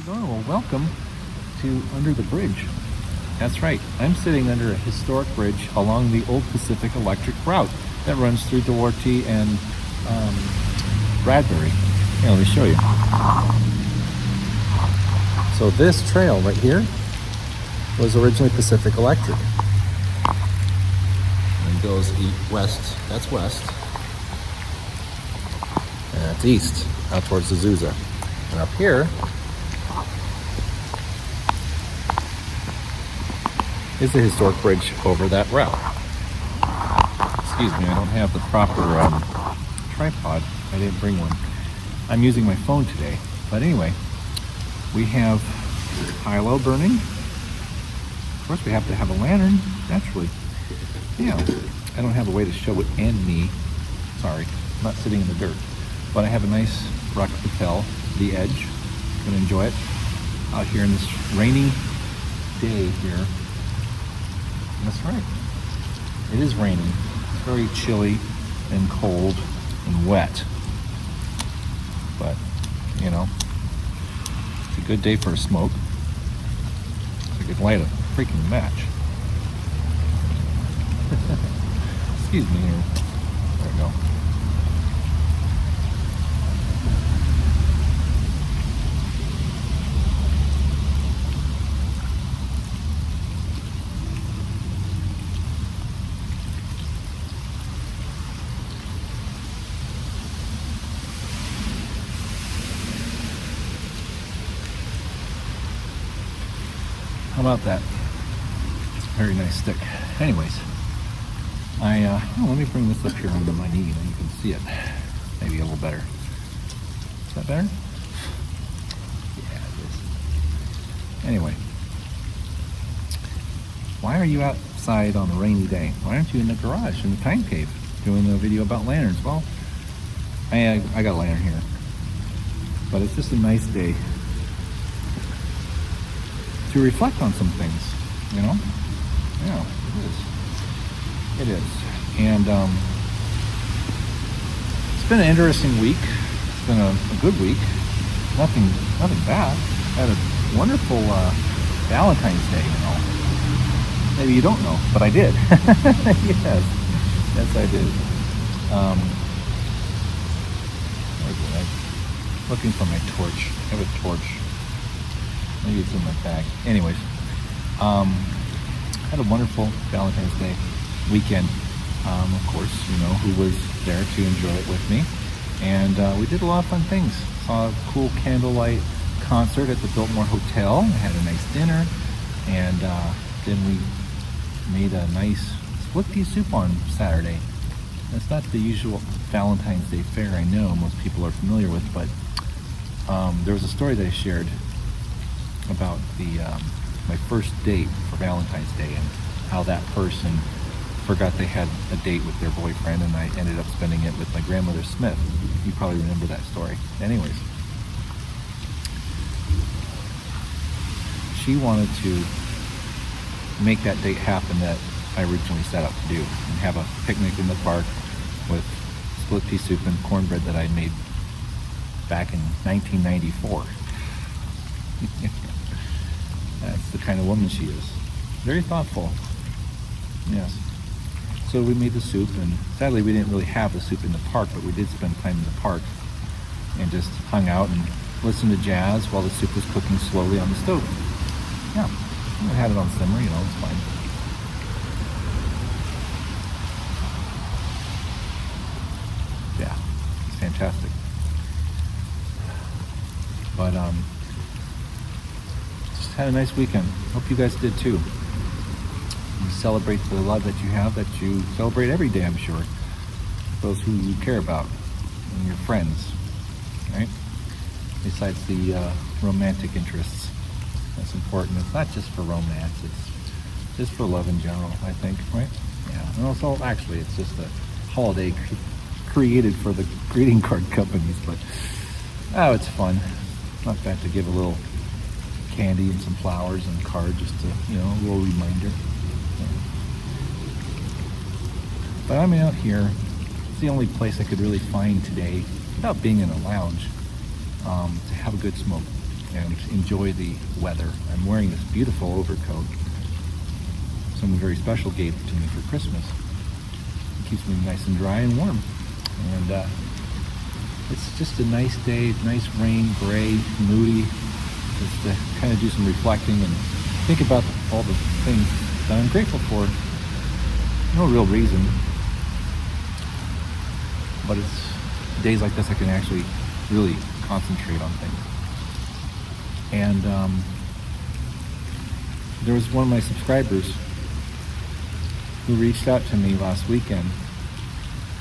Oh, well, welcome to Under the Bridge. That's right, I'm sitting under a historic bridge along the old Pacific Electric route that runs through Duarte and Bradbury. Here, let me show you. So this trail right here was originally Pacific Electric. And goes west, that's west. And that's east, out towards Azusa. And up here is the historic bridge over that route. Excuse me, I don't have the proper tripod. I didn't bring one. I'm using my phone today. But anyway, we have high-low burning. Of course, we have to have a lantern, naturally. Yeah, I don't have a way to show it and me. Sorry, I'm not sitting in the dirt. But I have a nice rock hotel, The Edge. I'm gonna enjoy it out here in this rainy day here. That's right. It is raining. It's very chilly and cold and wet. But, you know, it's a good day for a smoke. So I could light a freaking match. Excuse me here. There we go. How about that? It's a very nice stick. Anyways, let me bring this up here onto my knee and you can see it. Maybe a little better. Is that better? Yeah, it is. Anyway, why are you outside on a rainy day? Why aren't you in the garage, in the time cave, doing a video about lanterns? Well, I got a lantern here, but it's just a nice day to reflect on some things, you know? Yeah, it is. It is. And it's been an interesting week. It's been a good week. Nothing bad. I had a wonderful Valentine's Day, you know. Maybe you don't know, but I did. Yes, I did. I'm looking for my torch. I have a torch. Maybe it's in my bag. Anyways, had a wonderful Valentine's Day weekend. Of course, you know, who was there to enjoy it with me. And we did a lot of fun things. Saw a cool candlelight concert at the Biltmore Hotel. I had a nice dinner. And then we made a nice split pea soup on Saturday. That's not the usual Valentine's Day fare I know most people are familiar with, but there was a story that I shared about my first date for Valentine's Day and how that person forgot they had a date with their boyfriend, and I ended up spending it with my grandmother Smith. You probably remember that story. Anyways, she wanted to make that date happen that I originally set out to do and have a picnic in the park with split pea soup and cornbread that I made back in 1994. That's the kind of woman she is. Very thoughtful. Yes. So we made the soup, and sadly we didn't really have the soup in the park, but we did spend time in the park and just hung out and listened to jazz while the soup was cooking slowly on the stove. Yeah. I had it on simmer, you know, it's fine. Yeah. It's fantastic. But had a nice weekend. Hope you guys did too. You celebrate the love that you have, that you celebrate every day, I'm sure. Those who you care about and your friends, right? Besides the romantic interests. That's important. It's not just for romance, it's just for love in general, I think, right? Yeah. And also, actually, it's just a holiday created for the greeting card companies, but oh, it's fun. Not bad to give a little candy and some flowers and a card, just to, you know, a little reminder. Yeah. But I'm out here. It's the only place I could really find today, without being in a lounge, to have a good smoke. and enjoy the weather. I'm wearing this beautiful overcoat. Someone very special gave it to me for Christmas. It keeps me nice and dry and warm. And it's just a nice day, nice rain, gray, moody, just to kind of do some reflecting and think about all the things that I'm grateful for. No real reason, but it's days like this I can actually really concentrate on things. And there was one of my subscribers who reached out to me last weekend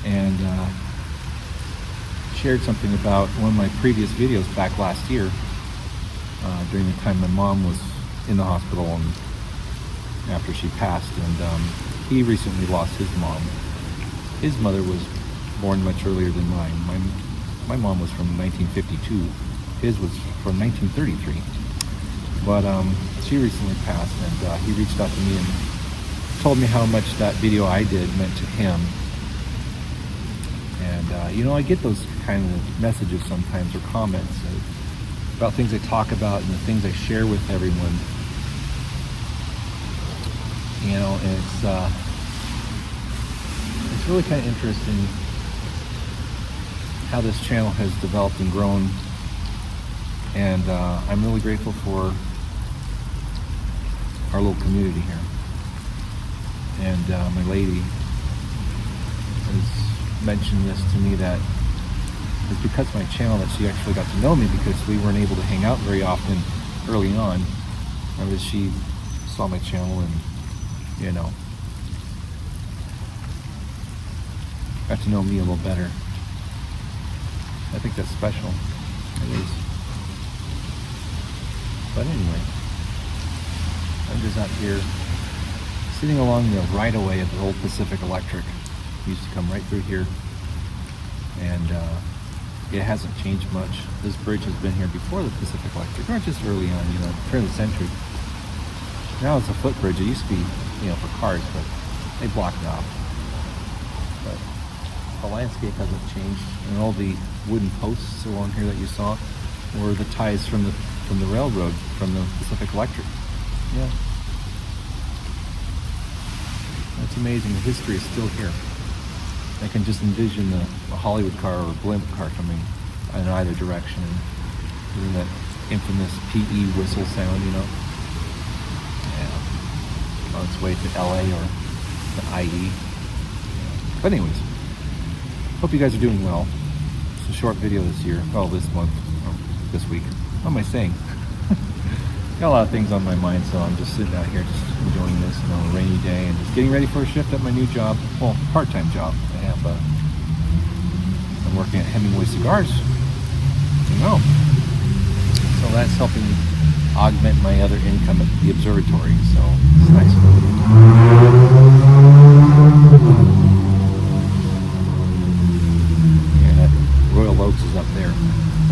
and shared something about one of my previous videos back last year, during the time my mom was in the hospital and after she passed. And he recently lost his mom. His mother was born much earlier than mine. My mom was from 1952. His was from 1933. But she recently passed, and he reached out to me and told me how much that video I did meant to him. And you know, I get those kind of messages sometimes, or comments about things I talk about and the things I share with everyone. You know, and it's really kind of interesting how this channel has developed and grown. And I'm really grateful for our little community here. And my lady has mentioned this to me, that it's because of my channel that she actually got to know me, because we weren't able to hang out very often early on. Remember, she saw my channel and, you know, got to know me a little better. I think that's special. It is. But anyway, I'm just out here sitting along the right-of-way of the old Pacific Electric. It used to come right through here, and it hasn't changed much. This bridge has been here before the Pacific Electric, or just early on, you know, turn of the century. Now it's a footbridge. It used to be, you know, for cars, but they blocked it off. But the landscape hasn't changed, and all the wooden posts along here that you saw were the ties from the railroad, from the Pacific Electric. Yeah. That's amazing. The history is still here. I can just envision a Hollywood car or a blimp car coming in either direction, and doing that infamous PE whistle sound, you know. Yeah. On its way to LA or to IE. Yeah. But anyways, hope you guys are doing well. It's a short video this year. Oh, this month. Or this week. What am I saying? Got a lot of things on my mind, so I'm just sitting out here just enjoying this, you know, a rainy day, and just getting ready for a shift at my new job. Well, part-time job. I have I'm working at Hemingway Cigars, you know. So that's helping augment my other income at the observatory, so it's nice. Yeah, that Royal Oaks is up there.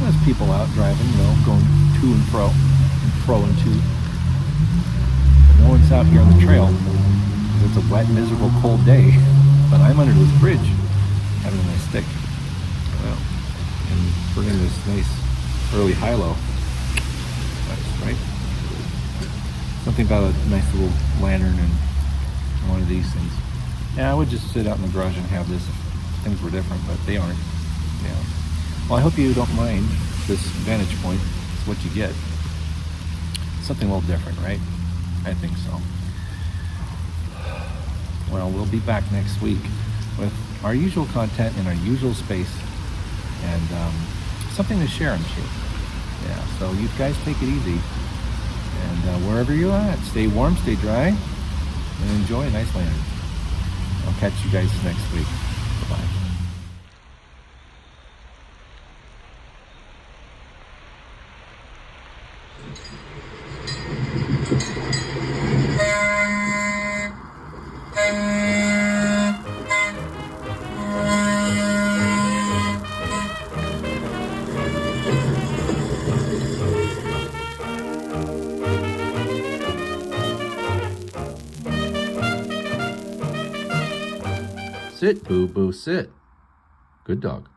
There's people out driving, you know, going to and fro. And two. But no one's out here on the trail. It's a wet, miserable, cold day. But I'm under this bridge, having a nice stick. Well, and bringing this nice early high-low. Nice, right? Something about a nice little lantern and one of these things. Yeah, I would just sit out in the garage and have this if things were different, but they aren't. Yeah. Well, I hope you don't mind this vantage point. It's what you get. Something a little different, right? I think so. Well, we'll be back next week with our usual content in our usual space, and something to share, I'm sure. Yeah, so you guys take it easy, and wherever you're at, stay warm, stay dry, and enjoy a nice land. I'll catch you guys next week. Bye-bye. Sit, boo-boo, sit. Good dog.